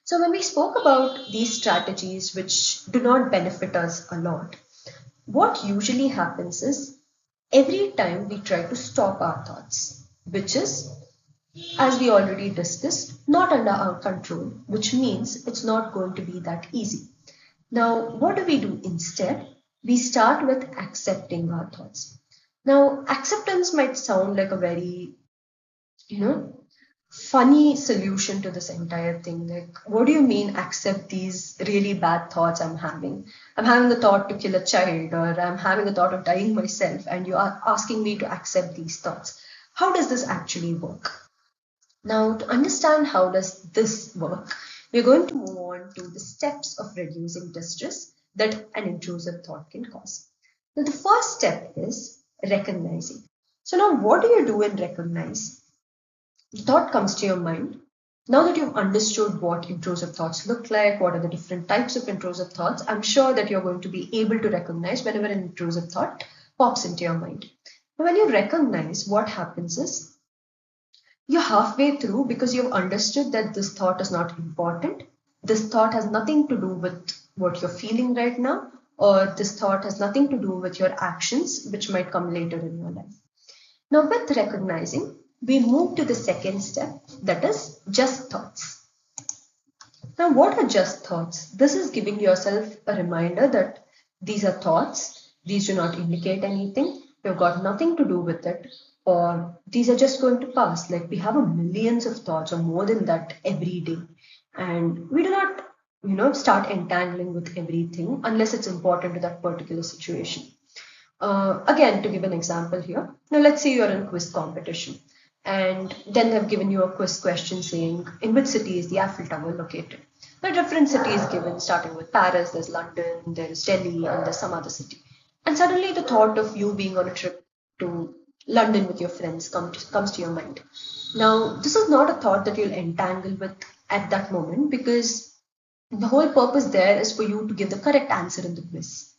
So when we spoke about these strategies which do not benefit us a lot, what usually happens is every time we try to stop our thoughts, which is, as we already discussed, not under our control, which means it's not going to be that easy. Now, what do we do instead? We start with accepting our thoughts. Now, acceptance might sound like a very, you know, funny solution to this entire thing. Like, what do you mean accept these really bad thoughts I'm having? I'm having the thought to kill a child, or I'm having the thought of dying myself, and you are asking me to accept these thoughts. How does this actually work? Now, to understand how does this work, we're going to move on to the steps of reducing distress that an intrusive thought can cause. Now, the first step is recognizing. So now what do you do in recognize? The thought comes to your mind. Now that you've understood what intrusive thoughts look like, what are the different types of intrusive thoughts, I'm sure that you're going to be able to recognize whenever an intrusive thought pops into your mind. But when you recognize, what happens is you're halfway through because you've understood that this thought is not important. This thought has nothing to do with what you're feeling right now, or this thought has nothing to do with your actions, which might come later in your life. Now, with recognizing, we move to the second step, that is just thoughts. Now, what are just thoughts? This is giving yourself a reminder that these are thoughts, these do not indicate anything, you've got nothing to do with it, or these are just going to pass. Like we have a millions of thoughts or more than that every day, and we do not, start entangling with everything unless it's important to that particular situation. Again, to give an example here, now let's say you're in a quiz competition, and then they've given you a quiz question saying, in which city is the Eiffel Tower located? There are different cities given, starting with Paris, there's London, there's Delhi, and there's some other city. And suddenly the thought of you being on a trip to London with your friends comes to your mind. Now, this is not a thought that you'll entangle with at that moment because the whole purpose there is for you to give the correct answer in the quiz.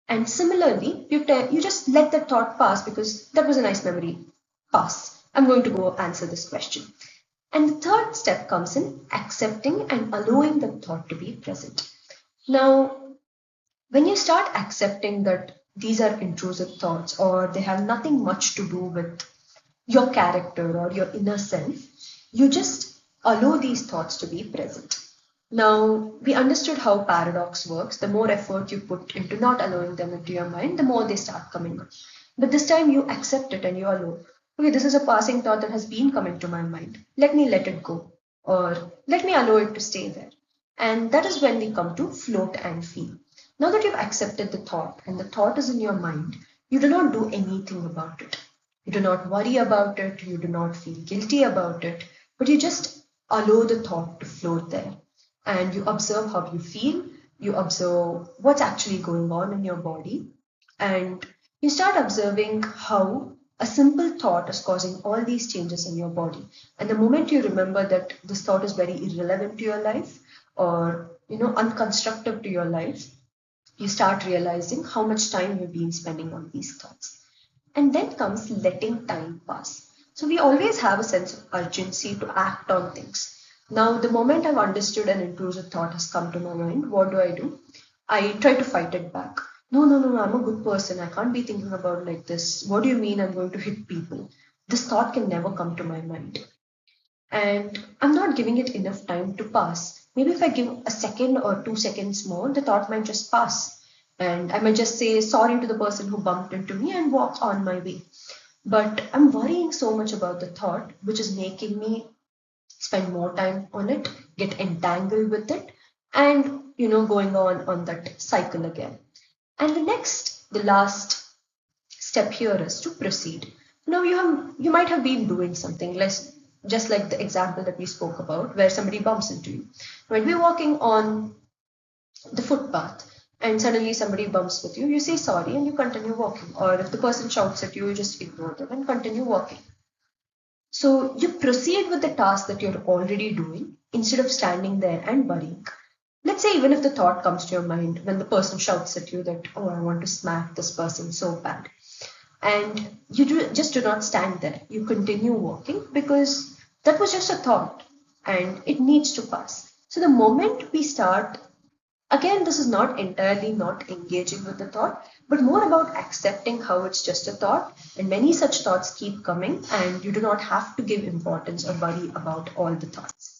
And similarly, you just let that thought pass because that was a nice memory. Pass. I'm going to go answer this question. And the third step comes in accepting and allowing the thought to be present. Now, when you start accepting that these are intrusive thoughts or they have nothing much to do with your character or your inner self, you just allow these thoughts to be present. Now, we understood how paradox works. The more effort you put into not allowing them into your mind, the more they start coming up. But this time you accept it and you allow, okay, this is a passing thought that has been coming to my mind. Let me let it go, or let me allow it to stay there. And that is when we come to float and feel. Now that you've accepted the thought and the thought is in your mind, you do not do anything about it. You do not worry about it, you do not feel guilty about it, but you just allow the thought to float there. And you observe how you feel, you observe what's actually going on in your body, and you start observing how a simple thought is causing all these changes in your body. And the moment you remember that this thought is very irrelevant to your life or unconstructive to your life, you start realizing how much time you've been spending on these thoughts. And then comes letting time pass. So we always have a sense of urgency to act on things. Now, the moment I've understood an intrusive thought has come to my mind, what do? I try to fight it back. No, no, no, no, I'm a good person. I can't be thinking about like this. What do you mean I'm going to hit people? This thought can never come to my mind. And I'm not giving it enough time to pass. Maybe if I give a second or 2 seconds more, the thought might just pass. And I might just say sorry to the person who bumped into me and walk on my way. But I'm worrying so much about the thought, which is making me spend more time on it, get entangled with it, and going on that cycle again. And the last step here is to proceed. Now you might have been doing something less, just like the example that we spoke about, where somebody bumps into you. Might be walking on the footpath and suddenly somebody bumps with you, you say sorry and you continue walking. Or if the person shouts at you, you just ignore them and continue walking. So you proceed with the task that you're already doing instead of standing there and worrying. Let's say even if the thought comes to your mind when the person shouts at you that, oh, I want to smack this person so bad. And just do not stand there. You continue walking because that was just a thought and it needs to pass. So the moment we start, again, this is not entirely not engaging with the thought, but more about accepting how it's just a thought, and many such thoughts keep coming, and you do not have to give importance or worry about all the thoughts.